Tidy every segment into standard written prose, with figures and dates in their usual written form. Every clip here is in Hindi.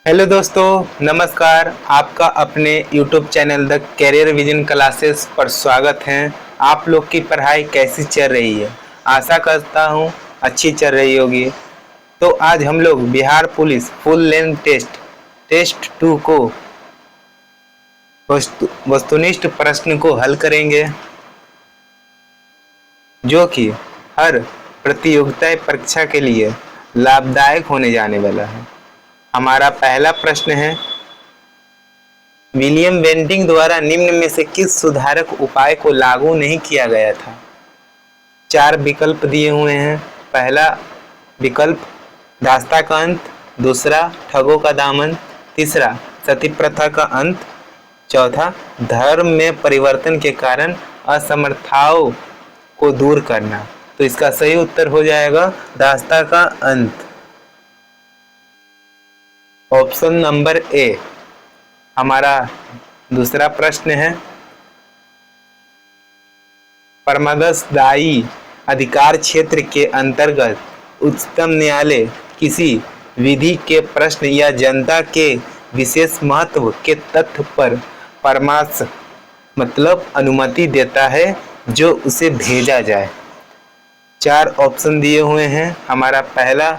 हेलो दोस्तों, नमस्कार। आपका अपने YouTube channel the Career Vision Classes पर स्वागत है। आप लोग की पढ़ाई कैसी चल रही है? आशा करता हूँ अच्छी चल रही होगी। तो आज हम लोग Bihar police full length test 2 को वस्तुनिष्ठ प्रश्न को हल करेंगे, जो कि हर प्रतियोगिता परीक्षा के लिए लाभदायक होने जाने वाला है। हमारा पहला प्रश्न है, विलियम बेंटिंक द्वारा निम्न में से किस सुधारक उपाय को लागू नहीं किया गया था? 4 विकल्प दिए हुए हैं। पहला विकल्प दास्ता का अंत, दूसरा ठगों का दामन, तीसरा सती प्रथा का अंत, चौथा धर्म में परिवर्तन के कारण असमर्थताओं को दूर करना। तो इसका सही उत्तर हो जाएगा दास्ता का अंत, ऑप्शन नंबर ए। हमारा दूसरा प्रश्न है, परमदस्ताई अधिकार क्षेत्र के अंतर्गत उच्चतम न्यायालय किसी विधि के प्रश्न या जनता के विशेष महत्व के तथ्य पर परामर्श मतलब अनुमति देता है जो उसे भेजा जाए। 4 ऑप्शन दिए हुए हैं। हमारा पहला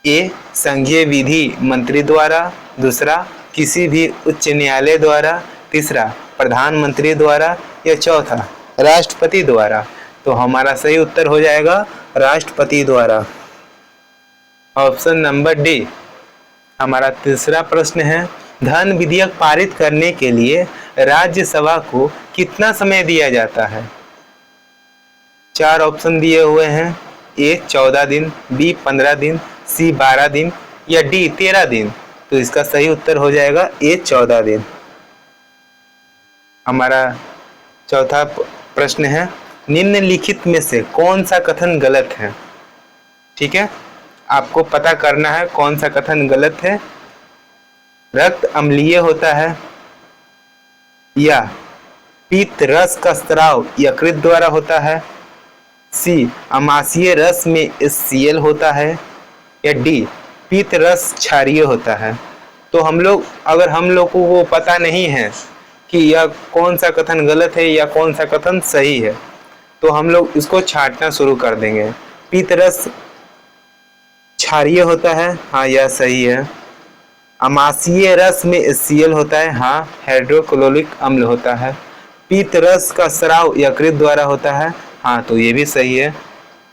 ए संघीय विधि मंत्री द्वारा, दूसरा किसी भी उच्च न्यायालय द्वारा, तीसरा प्रधानमंत्री द्वारा या चौथा राष्ट्रपति द्वारा। तो हमारा सही उत्तर हो जाएगा राष्ट्रपति द्वारा, ऑप्शन नंबर डी। हमारा तीसरा प्रश्न है, धन विधेयक पारित करने के लिए राज्यसभा को कितना समय दिया जाता है? 4 ऑप्शन दिए हुए हैं। ए 14 दिन, बी 15 दिन, सी 12 दिन या डी 13 दिन। तो इसका सही उत्तर हो जाएगा ए 14 दिन। हमारा चौथा प्रश्न है, निम्नलिखित में से कौन सा कथन गलत है? ठीक है, आपको पता करना है कौन सा कथन गलत है। रक्त अम्लीय होता है, या पीत रस का स्राव यकृत द्वारा होता है, सी अमाशयी रस में HCl होता है, या डी पीत रस क्षारीय होता है। तो हम लोग को पता नहीं है कि यह कौन सा कथन गलत है या कौन सा कथन सही है, तो हम लोग इसको छांटना शुरू कर देंगे। पीत रस क्षारीय होता है, हाँ यह सही है। अमाशयी रस में HCl होता है, हाँ हाइड्रोक्लोरिक अम्ल होता है। पीत रस का स्राव यकृत द्वारा होता है, हाँ तो ये भी सही है।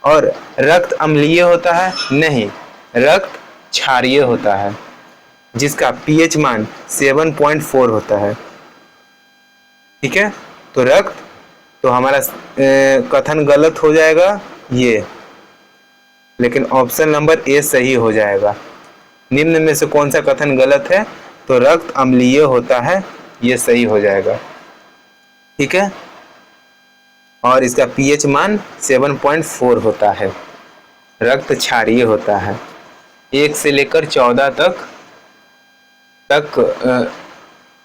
और रक्त अम्लीय होता है, नहीं, रक्त क्षारीय होता है जिसका pH मान 7.4 होता है। ठीक है, तो रक्त, तो हमारा कथन गलत हो जाएगा ये, लेकिन ऑप्शन नंबर ए सही हो जाएगा। निम्न में से कौन सा कथन गलत है? तो रक्त अम्लीय होता है, ये सही हो जाएगा। ठीक है, और इसका pH मान 7.4 होता है। रक्त क्षारीय होता है। 1 से लेकर 14 तक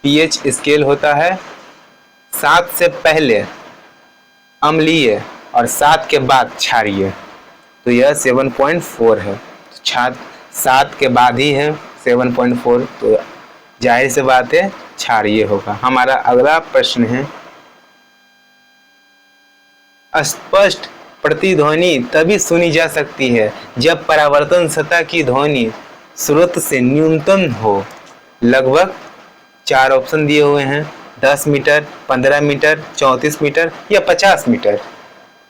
pH स्केल होता है। 7 से पहले अम्लीय और 7 के बाद क्षारीय, तो यह 7.4 है। 7 के बाद ही है 7.4, तो जाहिर सी बात है क्षारीय होगा। हमारा अगला प्रश्न है, स्पष्ट प्रतिध्वनि तभी सुनी जा सकती है जब परावर्तन सतह की ध्वनि स्रोत से न्यूनतम हो। लगभग 4 ऑप्शन दिए हुए हैं, 10 मीटर, 15 मीटर, 34 मीटर या 50 मीटर।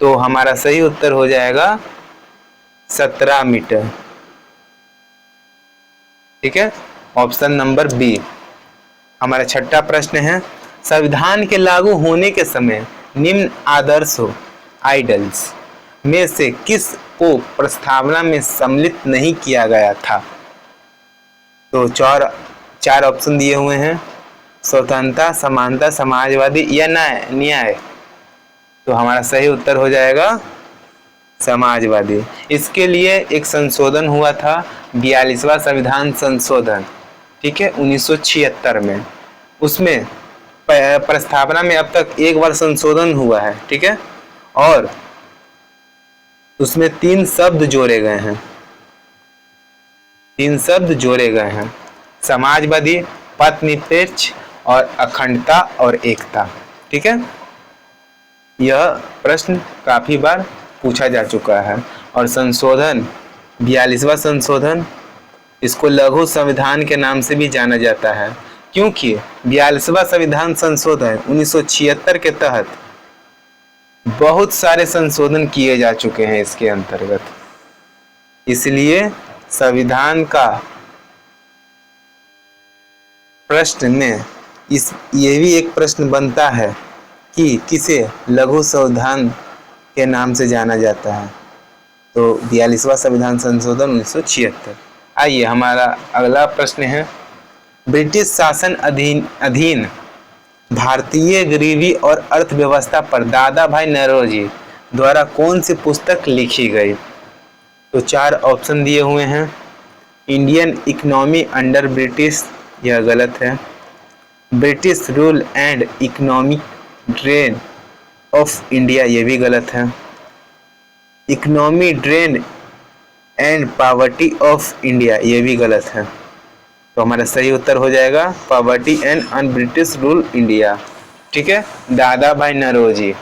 तो हमारा सही उत्तर हो जाएगा 17 मीटर। ठीक है, ऑप्शन नंबर बी। हमारा छठा प्रश्न है, संविधान के लागू होने के समय निम्न आदर्शों आइडल्स में से किस को प्रस्तावना में सम्मिलित नहीं किया गया था? तो 4 ऑप्शन दिए हुए हैं, स्वतंत्रता, समानता, समाजवादी या न्याय। तो हमारा सही उत्तर हो जाएगा समाजवादी। इसके लिए एक संशोधन हुआ था, 42वां संविधान संशोधन, ठीक है, 1976 में। उसमें प्रस्तावना में अब तक एक बार संशोधन हुआ है, ठीक है, और उसमें 3 शब्द जोड़े गए हैं। 3 शब्द जोड़े गए हैं। समाजवादी, पथनिरपेक्ष और अखंडता और एकता। ठीक है, यह प्रश्न काफी बार पूछा जा चुका है। और संशोधन 42वां संशोधन, इसको लघु संविधान के नाम से भी जाना जाता है, क्योंकि 42वां संविधान संशोधन 1976 के तहत बहुत सारे संशोधन किए जा चुके हैं इसके अंतर्गत। इसलिए संविधान का प्रश्न में ये भी एक प्रश्न बनता है कि किसे लघु संविधान के नाम से जाना जाता है। तो 42वां संविधान संशोधन 1976। आइए हमारा अगला प्रश्न है, ब्रिटिश शासन अधीन भारतीय गरीबी और अर्थव्यवस्था पर दादा भाई नौरोजी द्वारा कौन सी पुस्तक लिखी गई? तो 4 ऑप्शन दिए हुए हैं। इंडियन इकोनॉमी अंडर ब्रिटिश, यह गलत है। British rule and economic drain of India, यह भी गलत है। Economy drain and poverty of India, यह भी गलत है। तो हमारा सही उत्तर हो जाएगा poverty and unBritish rule India. ठीक है, दादा भाई नौरोजी,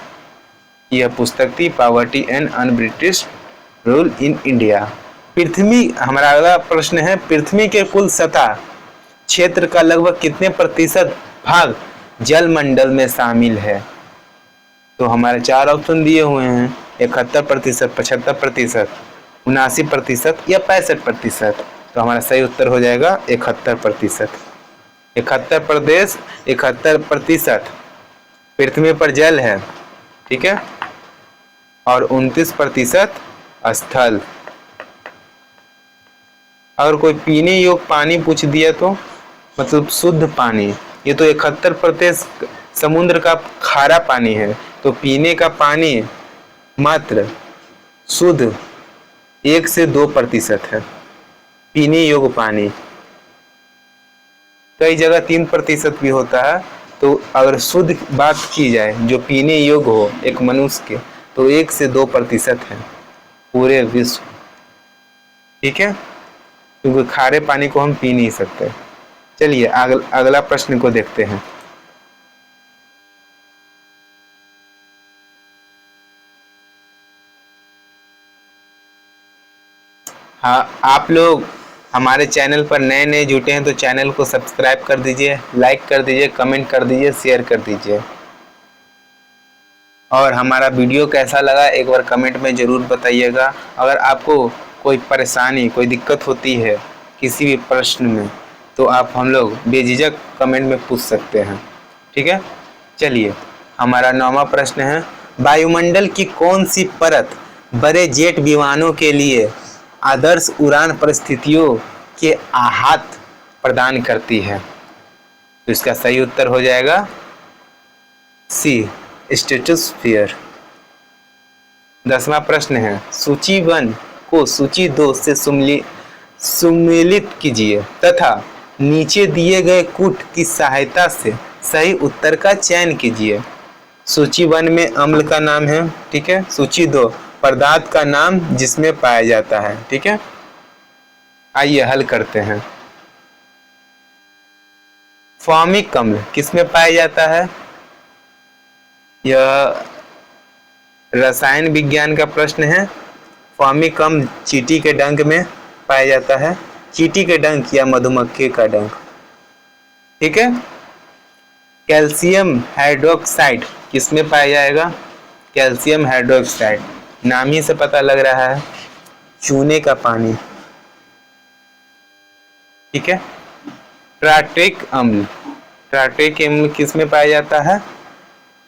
यह पुस्तक थी poverty and unBritish rule in India. Prithvi, हमारा अगला प्रश्न है, पृथ्वी के कुल सतह क्षेत्र का लगभग कितने प्रतिशत भाग जलमंडल में शामिल है? तो हमारे 4 ऑप्शन दिए हुए हैं, 71%, 75%, 79% या 65%। तो हमारा सही उत्तर हो जाएगा 71%। 71% पृथ्वी पर जल है, ठीक है, और 29% स्थल। अगर कोई पीने योग्य पानी पूछ दिया तो मतलब शुद्ध पानी, ये तो 71% समुद्र का खारा पानी है, तो पीने का पानी मात्र शुद्ध 1 से 2% है पीने योग्य पानी। कई जगह 3% भी होता है। तो अगर शुद्ध बात की जाए जो पीने योग्य हो एक मनुष्य के, तो 1 से 2% है पूरे विश्व। ठीक है, क्योंकि खारे पानी को हम पी नहीं सकते। चलिए अगला प्रश्न को देखते हैं। हाँ, आप लोग हमारे चैनल पर नए नए जुटे हैं तो चैनल को सब्सक्राइब कर दीजिए, लाइक कर दीजिए, कमेंट कर दीजिए, शेयर कर दीजिए। और हमारा वीडियो कैसा लगा एक बार कमेंट में ज़रूर बताइएगा। अगर आपको कोई परेशानी, कोई दिक्कत होती है किसी भी प्रश्न में, तो आप हम लोग बेझिझक कमेंट में पूछ सकते हैं। ठीक है, चलिए हमारा 9वां प्रश्न है, वायुमंडल की कौन सी परत बड़े जेट विमानों के लिए आदर्श उड़ान परिस्थितियों के आहत प्रदान करती है? तो इसका सही उत्तर हो जाएगा सी, स्ट्रेटोस्फीयर। 10वां प्रश्न है, सूची 1 को सूची 2 से सम्मिलित कीजिए तथा नीचे दिए गए कूट की सहायता से सही उत्तर का चयन कीजिए। सूची 1 में अम्ल का नाम है, ठीक है। सूची 2 पदार्थ का नाम जिसमें पाया जाता है, ठीक है। आइए हल करते हैं। फॉर्मिक अम्ल किसमें पाया जाता है? यह रसायन विज्ञान का प्रश्न है। फॉर्मिक अम्ल चींटी के डंक में पाया जाता है, चींटी के डंक या मधुमक्खी का डंक, ठीक है। कैल्शियम हाइड्रोक्साइड किसमें पाया जाएगा? कैल्शियम हाइड्रोक्साइड, नाम ही से पता लग रहा है, चूने का पानी, ठीक है। टार्ट्रिक अम्ल, टार्ट्रिक अम्ल किसमें पाया जाता है?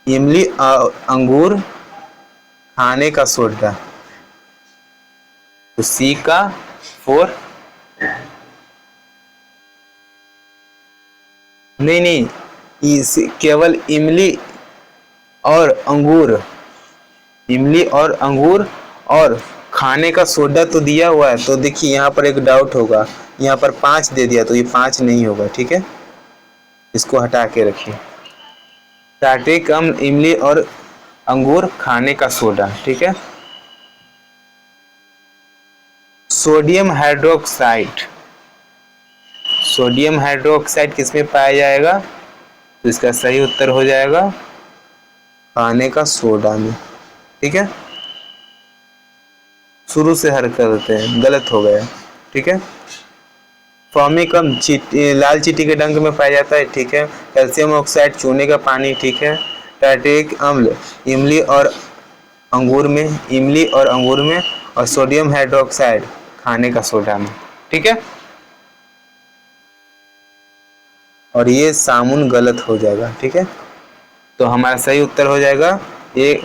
इमली, अंगूर, खाने का सोडा। तो सी का 4, नहीं, केवल इमली और अंगूर, इमली और अंगूर और खाने का सोडा तो दिया हुआ है। तो देखिए यहाँ पर एक डाउट होगा, यहाँ पर 5 दे दिया तो ये 5 नहीं होगा, ठीक है। इसको हटा के रखिए। टार्ट्रिक अम्ल, इमली और अंगूर, खाने का सोडा, ठीक है। सोडियम हाइड्रोक्साइड, सोडियम हाइड्रोक्साइड किस में पाया जाएगा? तो इसका सही उत्तर हो जाएगा खाने का सोडा में। ठीक है, शुरू से हर करते हैं, गलत हो गया। ठीक है, फॉर्मिकम लाल चींटी के डंक में पाया जाता है। ठीक है, कैल्शियम ऑक्साइड चूने का पानी। ठीक है, टार्टरिक अम्ल इमली और अंगूर में, और सोडियम हाइड्रोक्साइड खाने का सोडा में। ठीक है, और ये सामुन गलत हो जाएगा। ठीक है, तो हमारा सही उत्तर हो जाएगा ये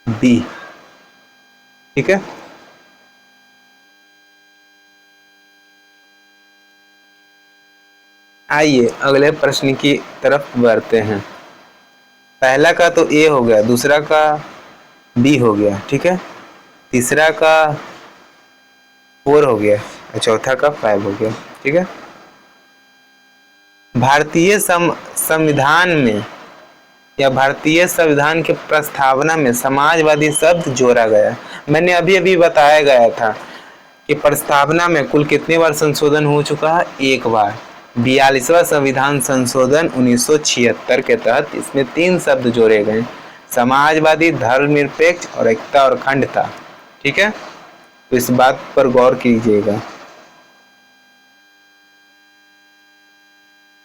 बी। ठीक है, आइए अगले प्रश्न की तरफ बढ़ते हैं। पहला का तो ए हो गया, दूसरा का बी हो गया। ठीक है, तीसरा का 4 हो गया और चौथा का 5 हो गया। ठीक है, भारतीय संविधान में या भारतीय संविधान के प्रस्तावना में समाजवादी शब्द जोड़ा गया। मैंने अभी बताया गया था कि प्रस्तावना में कुल कितने बार संशोधन हो चुका है? एक बार। 42वां संविधान संशोधन 1976 के तहत इसमें 3 शब्द जोड़े गए, समाजवादी, धर्मनिरपेक्ष और एकता और अखंडता। ठीक है, तो इस बात पर गौर कीजिएगा।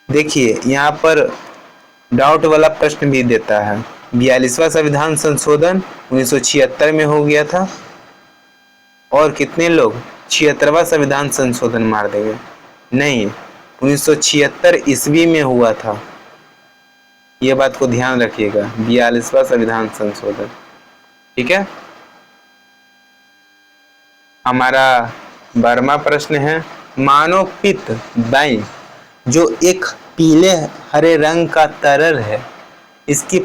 देखिए यहाँ पर डाउट वाला प्रश्न भी देता है। 42वां संविधान संशोधन 1976 में हो गया था और कितने लोग 76वां संविधान संशोधन मार देंगे? नहीं, 1976 ईस्वी में हुआ था। ये बात को ध्यान रखिएगा, 42वां संविधान संशोधन। ठीक है, हमारा 12वां प्रश्न है, मानव पित्त बैंक जो एक पीले हरे रंग का तरल है, इसकी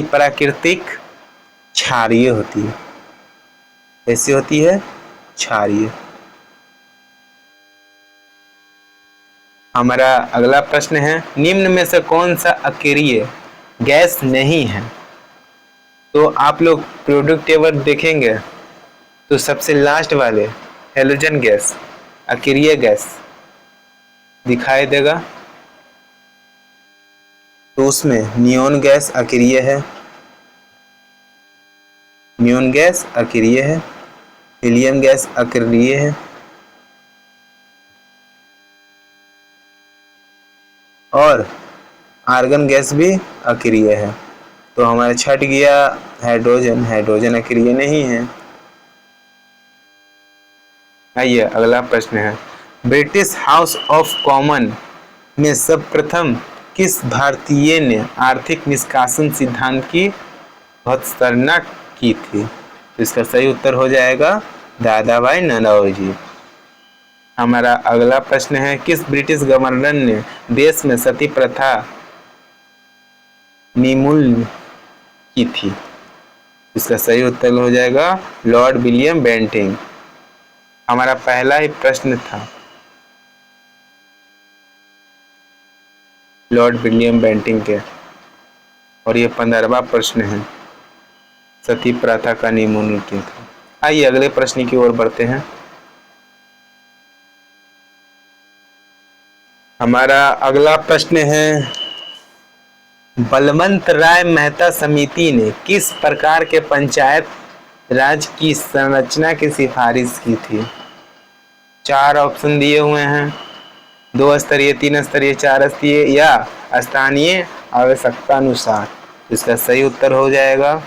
प्राकृतिक क्षारीय होती है। कैसी होती है? क्षारीय। हमारा अगला प्रश्न है, निम्न में से कौन सा अकेरिय गैस नहीं है? तो आप लोग प्रोडक्ट टेबल देखेंगे तो सबसे लास्ट वाले हेलोजन गैस अकेरिय गैस दिखाई देगा, तो उसमें नियोन गैस अकेरिय है, हीलियम गैस अकेरिय है, और आर्गन गैस भी अकेरिय है। तो हमारा छट गया हाइड्रोजन अकेरिय नहीं है। आइए अगला प्रश्न है, ब्रिटिश हाउस ऑफ कॉमन में सर्वप्रथम किस भारतीय ने आर्थिक निष्कासन सिद्धांत की भत्सना की थी? तो इसका सही उत्तर हो जाएगा दादा भाई नौरोजी। हमारा अगला प्रश्न है, किस ब्रिटिश गवर्नर ने देश में सती प्रथा निर्मूल की थी? इसका सही उत्तर हो जाएगा लॉर्ड विलियम बेंटिंग। हमारा पहला ही प्रश्न था लॉर्ड विलियम बेंटिंग के, और ये 15वां प्रश्न है, सती प्रथा का निर्मूलन किया था। आइए अगले प्रश्न की ओर बढ़ते हैं। हमारा अगला प्रश्न है, बलवंत राय मेहता समिति ने किस प्रकार के पंचायत राज की संरचना की सिफारिश की थी? 4 ऑप्शन दिए हुए हैं, 2 स्तरीय, 3 स्तरीय, 4 स्तरीय या स्थानीय आवश्यकता अनुसार। इसका सही उत्तर हो जाएगा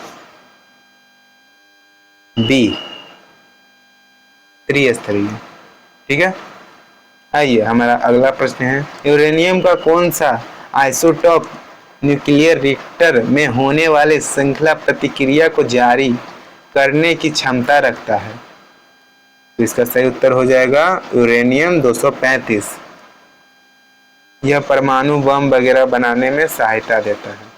बी, त्रिस्तरीय। ठीक है, आइए हमारा अगला प्रश्न है, यूरेनियम का कौन सा आइसोटॉप न्यूक्लियर रिएक्टर में होने वाले श्रृंखला प्रतिक्रिया को जारी करने की क्षमता रखता है? तो इसका सही उत्तर हो जाएगा यूरेनियम 235। यह परमाणु बम वगैरह बनाने में सहायता देता है।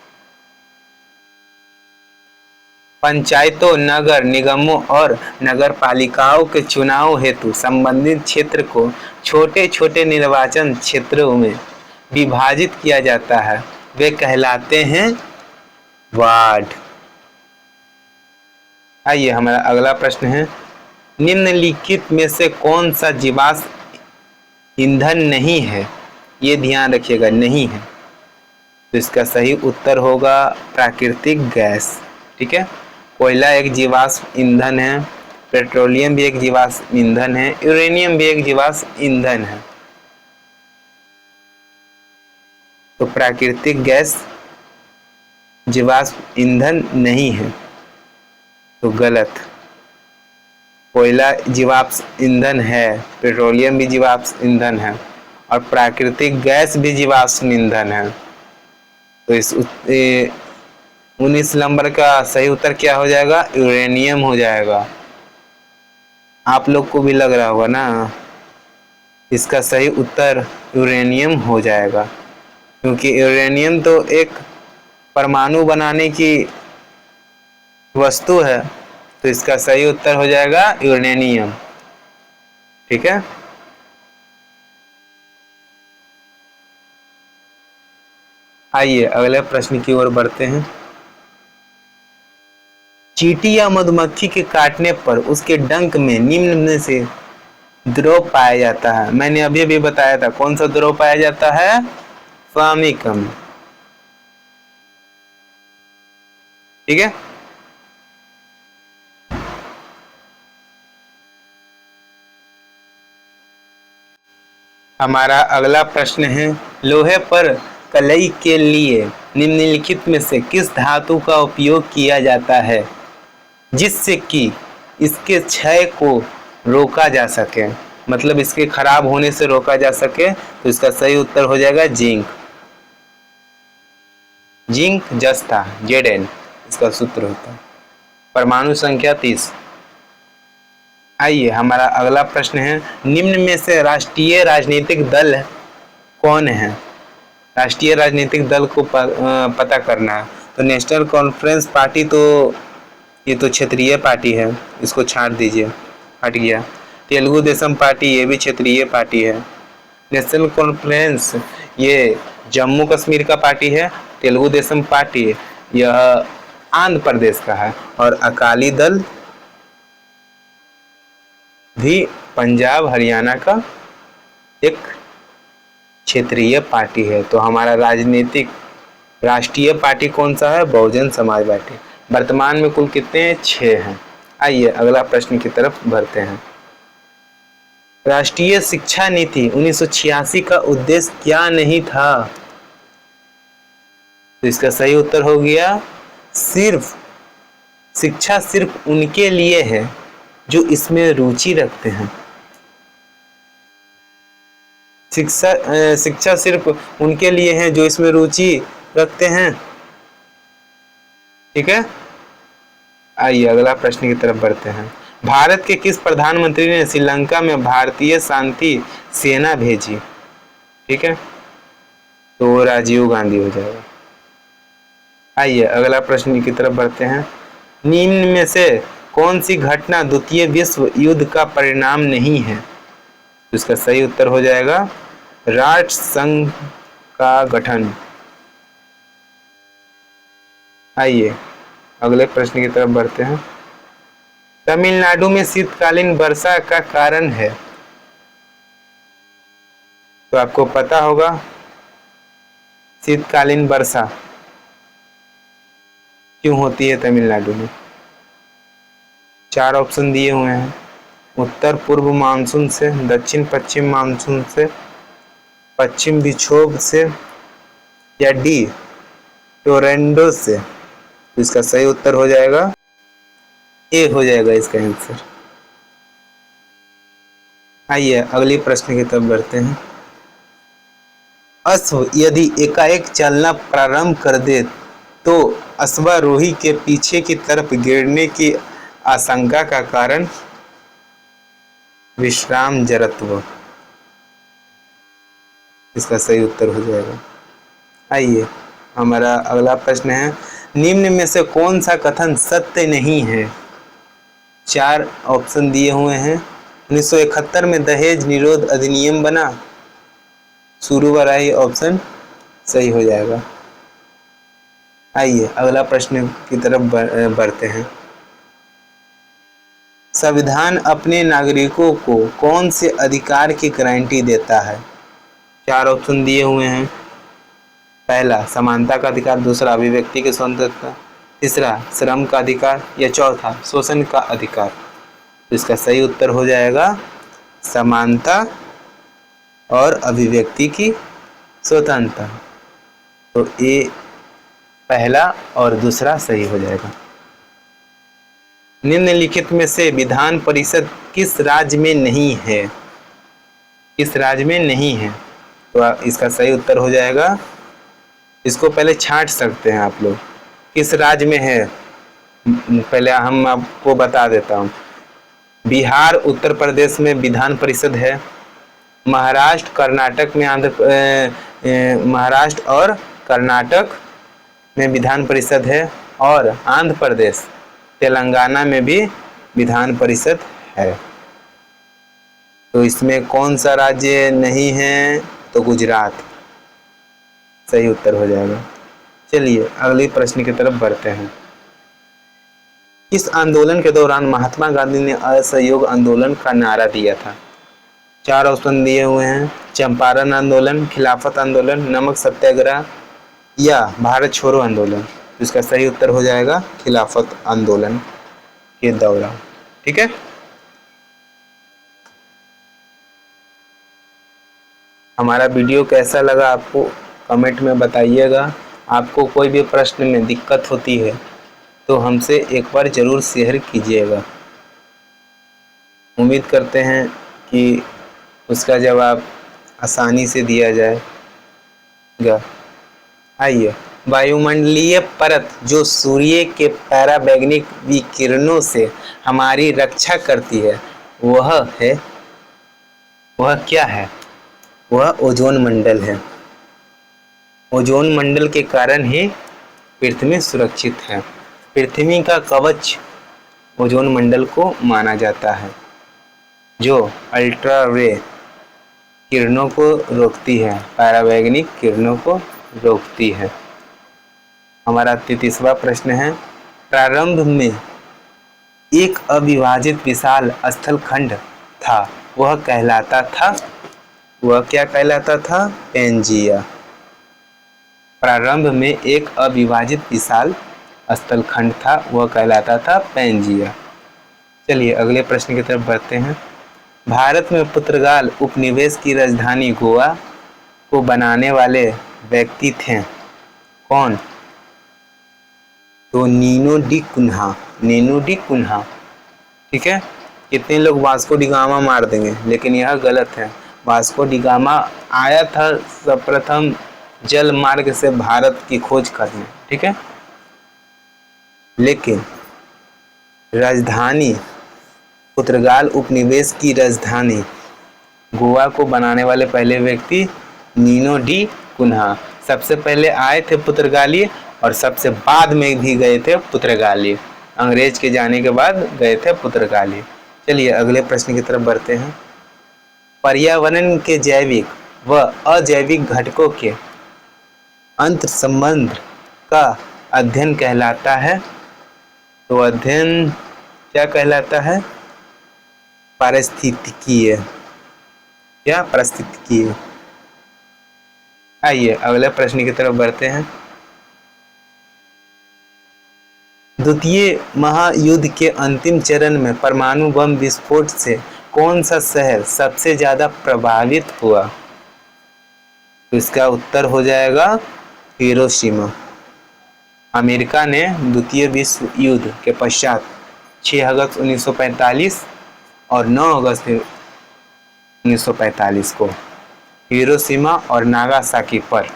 पंचायतों, नगर निगमों और नगर पालिकाओं के चुनाव हेतु संबंधित क्षेत्र को छोटे छोटे निर्वाचन क्षेत्रों में विभाजित किया जाता है, वे कहलाते हैं वार्ड। आइए हमारा अगला प्रश्न है, निम्नलिखित में से कौन सा जीवाश्म ईंधन नहीं है? ये ध्यान रखिएगा, नहीं है। तो इसका सही उत्तर होगा प्राकृतिक गैस। ठीक है, कोयला एक जीवाश्म ईंधन है, पेट्रोलियम भी एक जीवाश्म ईंधन है, यूरेनियम भी एक जीवाश्म ईंधन है। तो प्राकृतिक गैस जीवाश्म ईंधन नहीं है, तो गलत। कोयला जीवाश्म ईंधन है, पेट्रोलियम भी जीवाश्म ईंधन है और प्राकृतिक गैस भी जीवाश्म ईंधन है। तो इस 19 नंबर का सही उत्तर क्या हो जाएगा? यूरेनियम हो जाएगा। आप लोग को भी लग रहा होगा ना, इसका सही उत्तर यूरेनियम हो जाएगा, क्योंकि यूरेनियम तो एक परमाणु बनाने की वस्तु है। तो इसका सही उत्तर हो जाएगा यूरेनियम। ठीक है, आइए अगले प्रश्न की ओर बढ़ते हैं। चींटी या मधुमक्खी के काटने पर उसके डंक में निम्न में से द्रव पाया जाता है। मैंने अभी अभी बताया था, कौन सा द्रव पाया जाता है? फ्लामिकम। ठीक है, हमारा अगला प्रश्न है, लोहे पर कलई के लिए निम्नलिखित में से किस धातु का उपयोग किया जाता है जिससे कि इसके क्षय को रोका जा सके, मतलब इसके खराब होने से रोका जा सके? तो इसका सही उत्तर हो जाएगा जिंक। जिंक जस्ता, Zn इसका सूत्र होता है। परमाणु संख्या 30। आइए हमारा अगला प्रश्न है, निम्न में से राष्ट्रीय राजनीतिक दल कौन है? राष्ट्रीय राजनीतिक दल को पता करना है। तो नेशनल कॉन्फ्रेंस पार्टी, तो ये तो क्षेत्रीय पार्टी है, इसको छांट दीजिए, हट गया। तेलुगु देशम पार्टी, ये भी क्षेत्रीय पार्टी है। नेशनल कॉन्फ्रेंस ये जम्मू कश्मीर का पार्टी है, तेलुगु देशम पार्टी यह आंध्र प्रदेश का है, और अकाली दल भी पंजाब हरियाणा का एक क्षेत्रीय पार्टी है। तो हमारा राजनीतिक राष्ट्रीय पार्टी कौन सा है? बहुजन समाज पार्टी। वर्तमान में कुल कितने हैं? 6 हैं। आइए अगला प्रश्न की तरफ बढ़ते हैं। राष्ट्रीय शिक्षा नीति 1986 का उद्देश्य क्या नहीं था? तो इसका सही उत्तर हो गया सिर्फ शिक्षा सिर्फ उनके लिए है जो इसमें रुचि रखते हैं। शिक्षा सिर्फ उनके लिए है जो इसमें रुचि रखते हैं। ठीक है, आइए अगला प्रश्न की तरफ बढ़ते हैं। भारत के किस प्रधानमंत्री ने श्रीलंका में भारतीय शांति सेना भेजी? ठीक है, तो राजीव गांधी हो जाएगा। आइए अगला प्रश्न की तरफ बढ़ते हैं। निम्न में से कौन सी घटना द्वितीय विश्व युद्ध का परिणाम नहीं है? तो इसका सही उत्तर हो जाएगा राष्ट्र संघ का गठन। आइए अगले प्रश्न की तरफ बढ़ते हैं। तमिलनाडु में शीतकालीन वर्षा का कारण है? तो आपको पता होगा शीतकालीन वर्षा क्यों होती है तमिलनाडु में। 4 ऑप्शन दिए हुए हैं, उत्तर पूर्व मानसून से, दक्षिण पश्चिम मानसून से, पश्चिम विक्षोभ से, या डी टोरेंडो से। तो इसका सही उत्तर हो जाएगा ए हो जाएगा इसका आंसर। आइए अगली प्रश्न की तरफ बढ़ते हैं। अश्व यदि एकाएक चलना प्रारंभ कर दे तो अश्वारोही के पीछे की तरफ गिरने की आशंका का कारण? विश्राम जड़त्व। इसका सही उत्तर हो जाएगा। आइए हमारा अगला प्रश्न है, निम्न में से कौन सा कथन सत्य नहीं है? 4 ऑप्शन दिए हुए हैं। 1971 में दहेज निरोध अधिनियम बना। शुरू वाला ही ऑप्शन सही हो जाएगा। आइए अगला प्रश्न की तरफ बढ़ते हैं। संविधान अपने नागरिकों को कौन से अधिकार की गारंटी देता है? 4 ऑप्शन दिए हुए हैं। पहला समानता का अधिकार, दूसरा अभिव्यक्ति की स्वतंत्रता, तीसरा श्रम का अधिकार या चौथा शोषण का अधिकार। तो इसका सही उत्तर हो जाएगा समानता और अभिव्यक्ति की स्वतंत्रता। तो ये पहला और दूसरा सही हो जाएगा। निम्नलिखित में से विधान परिषद किस राज्य में नहीं है? किस राज्य में नहीं है? तो इसका सही उत्तर हो जाएगा, इसको पहले छांट सकते हैं आप लोग, किस राज्य में है पहले हम आपको बता देता हूँ। बिहार उत्तर प्रदेश में विधान परिषद है। महाराष्ट्र कर्नाटक में महाराष्ट्र और कर्नाटक में विधान परिषद है और आंध्र प्रदेश तेलंगाना में भी विधान परिषद है। तो इसमें कौन सा राज्य नहीं है? तो गुजरात सही उत्तर हो जाएगा। चलिए अगले प्रश्न की तरफ बढ़ते हैं। इस आंदोलन के दौरान महात्मा गांधी ने असहयोग आंदोलन का नारा दिया था। 4 ऑप्शन दिए हुए हैं। चंपारण आंदोलन, खिलाफत आंदोलन, नमक सत्याग्रह या भारत छोड़ो आंदोलन। इसका सही उत्तर हो जाएगा खिलाफत आंदोलन के दौरान। ठीक है, हमारा वीडियो कैसा लगा आपको कमेंट में बताइएगा। आपको कोई भी प्रश्न में दिक्कत होती है तो हमसे एक बार ज़रूर शेयर कीजिएगा। उम्मीद करते हैं कि उसका जवाब आसानी से दिया जाएगा। आइए, वायुमंडलीय परत जो सूर्य के पराबैंगनी विकिरणों से हमारी रक्षा करती है वह क्या है? वह ओजोन मंडल है। ओजोन मंडल के कारण ही पृथ्वी सुरक्षित है। पृथ्वी का कवच ओजोन मंडल को माना जाता है जो अल्ट्रावे किरणों को रोकती है, पराबैंगनी किरणों को रोकती है। हमारा 33वां प्रश्न है, प्रारंभ में एक अविभाजित विशाल स्थलखंड था, वह कहलाता था? वह क्या कहलाता था? पैंजिया। प्रारंभ में एक अविभाजित विशाल स्थलखंड था, वह कहलाता था पैंजिया। चलिए अगले प्रश्न की तरफ बढ़ते हैं। भारत में पुर्तगाल उपनिवेश की राजधानी गोवा को बनाने वाले व्यक्ति थे कौन? तो नीनो डी कुन्हा। ठीक है, कितने लोग वास्को डी गामा मार देंगे, लेकिन यह गलत है। वास्को डी गामा आया था सर्वप्रथम जल मार्ग से भारत की खोज करने। ठीक है, लेकिन राजधानी पुर्तगाल उपनिवेश की राजधानी गोवा को बनाने वाले पहले व्यक्ति नीनो डी कुन्हा। सबसे पहले आए थे पुर्तगाली और सबसे बाद में भी गए थे पुर्तगाली। अंग्रेज के जाने के बाद गए थे पुर्तगाली। चलिए अगले प्रश्न की तरफ बढ़ते हैं। पर्यावरण के जैविक व अजैविक घटकों के अंतर संबंध का अध्ययन कहलाता है? तो अध्ययन क्या कहलाता है? पारिस्थितिकीय या पारिस्थितिकीय। आइए अगले प्रश्न की तरफ बढ़ते हैं। द्वितीय महायुद्ध के अंतिम चरण में परमाणु बम विस्फोट से कौन सा शहर सबसे ज्यादा प्रभावित हुआ? तो इसका उत्तर हो जाएगा हिरोशिमा। अमेरिका ने द्वितीय विश्व युद्ध के पश्चात 6 अगस्त 1945 और 9 अगस्त 1945 को हिरोशिमा और नागासाकी पर,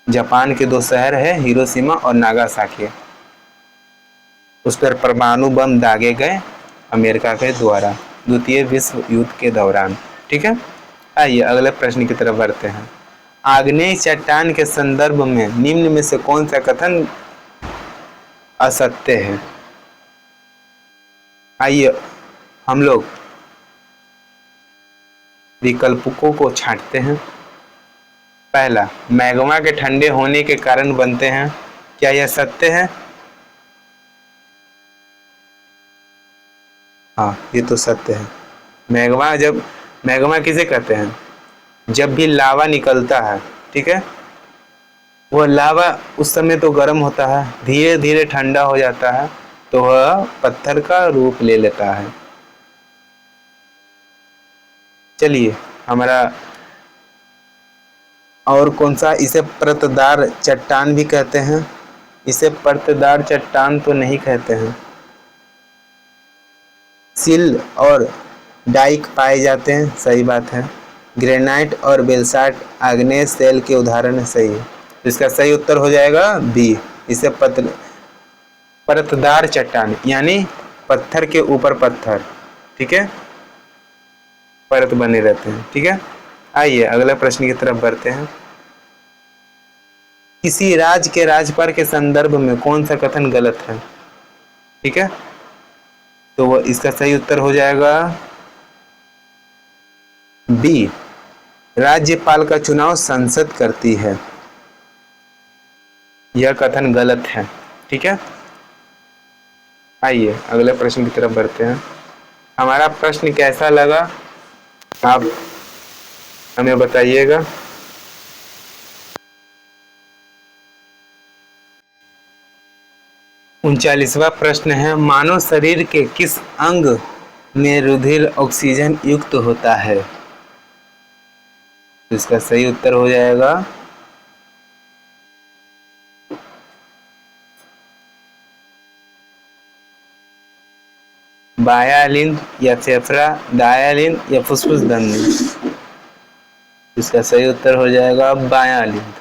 जापान के 2 शहर है हिरोशिमा और नागासाकी, उस पर परमाणु बम दागे गए अमेरिका के द्वारा द्वितीय विश्व युद्ध के दौरान। ठीक है, आइए अगले प्रश्न की तरफ बढ़ते हैं। आग्नेय चट्टान के संदर्भ में निम्न में से कौन सा कथन असत्य है? आइए हम लोग विकल्पों को छांटते हैं। पहला, मैग्मा के ठंडे होने के कारण बनते हैं, क्या यह सत्य है? हाँ, ये तो सत्य है। मैग्मा किसे कहते हैं? जब भी लावा निकलता है, ठीक है, वह लावा उस समय तो गर्म होता है, धीरे धीरे ठंडा हो जाता है तो वह पत्थर का रूप ले लेता है। चलिए, हमारा और कौन सा? इसे परतदार चट्टान भी कहते हैं। इसे परतदार चट्टान तो नहीं कहते हैं। सिल और डाइक पाए जाते हैं, सही बात है। ग्रेनाइट और बेलसाट आग्नेय शैल के उदाहरण है, सही है। इसका सही उत्तर हो जाएगा बी। इसे परतदार चट्टान यानी पत्थर के ऊपर पत्थर, ठीक है, परत बने रहते हैं, ठीक है। आइए अगला प्रश्न की तरफ बढ़ते हैं। किसी राज्य के राज्यपाल के संदर्भ में कौन सा कथन गलत है? ठीक है, तो वो इसका सही उत्तर हो जाएगा बी। राज्यपाल का चुनाव संसद करती है, यह कथन गलत है, ठीक है। आइए अगले प्रश्न की तरफ बढ़ते हैं। हमारा प्रश्न कैसा लगा आप हमें बताइएगा। उनचालीसवां प्रश्न है, मानव शरीर के किस अंग में रुधिर ऑक्सीजन युक्त होता है? इसका सही उत्तर हो जाएगा बाह्यलिंग या फेफड़ा, दायालिंग या फुसफुस धमनी। इसका सही उत्तर हो जाएगा बाह्यलिंग,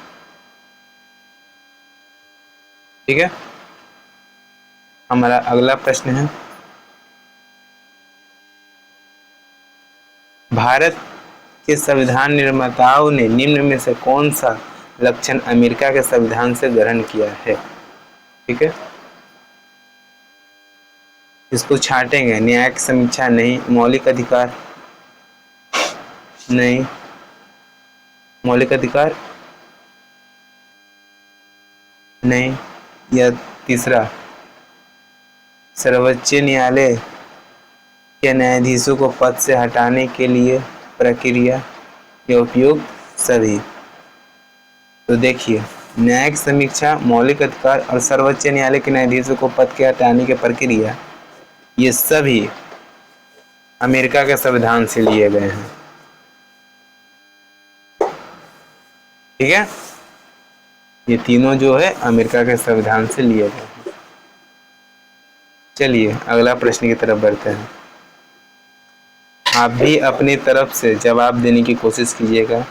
ठीक है। हमारा अगला प्रश्न है, भारत के संविधान निर्माताओं ने निम्न में से कौन सा लक्षण अमेरिका के संविधान से ग्रहण किया है? ठीक है, इसको छांटेंगे। न्यायिक समीक्षा नहीं, मौलिक अधिकार नहीं, मौलिक अधिकार नहीं, या तीसरा, सर्वोच्च न्यायालय के न्यायाधीशों को पद से हटाने के लिए प्रक्रिया या उपयोग सभी। तो देखिए, न्यायिक समीक्षा, मौलिक अधिकार और सर्वोच्च न्यायालय के न्यायाधीशों को पद के हटाने की प्रक्रिया, ये सभी अमेरिका के संविधान से लिए गए हैं, ठीक है। ये तीनों जो है अमेरिका के संविधान से लिए गए हैं। चलिए अगला प्रश्न की तरफ बढ़ते हैं। आप भी अपनी तरफ से जवाब देने की कोशिश कीजिएगा।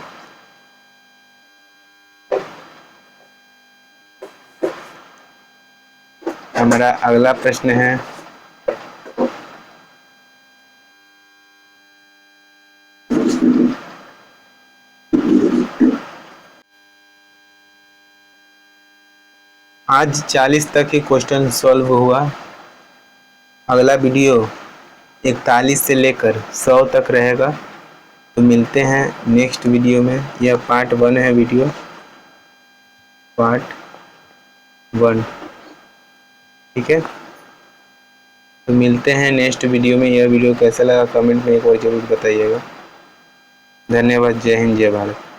हमारा अगला प्रश्न है, आज 40 तक के क्वेश्चन सॉल्व हुआ। अगला वीडियो 41 से लेकर 100 तक रहेगा। तो मिलते हैं नेक्स्ट वीडियो में। यह पार्ट 1 है, वीडियो पार्ट 1, ठीक है। तो मिलते हैं नेक्स्ट वीडियो में। यह वीडियो कैसा लगा कमेंट में एक बार जरूर बताइएगा। धन्यवाद। जय हिंद, जय भारत।